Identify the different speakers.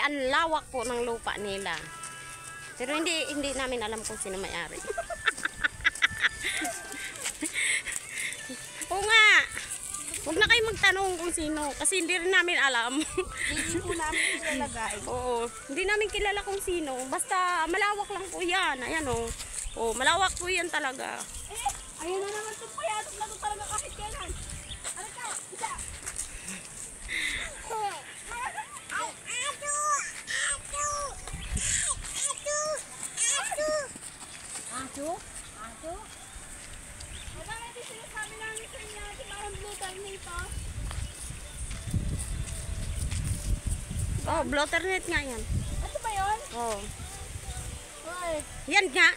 Speaker 1: ang lawak po ng lupa nila. Pero hindi namin alam kung sino may-ari. Oo nga. Huwag na kayo magtanong kung sino kasi hindi rin namin alam.
Speaker 2: Hindi po namin ilalagay.
Speaker 1: Oo, hindi namin kilala kung sino. Basta malawak lang po yan. Ayan o. Oh, malawak po yan talaga.
Speaker 2: Ayun na naman ito. Payatok na ito talaga kahit kailan. Ano ka? Isa. Ato? Wala na din sinasabi namin sa inyo. Parang blue time nito.
Speaker 1: Oh, blotter net nga yan.
Speaker 2: Ano ba yun?
Speaker 1: Oh.
Speaker 2: Hoy.
Speaker 1: Yan nga.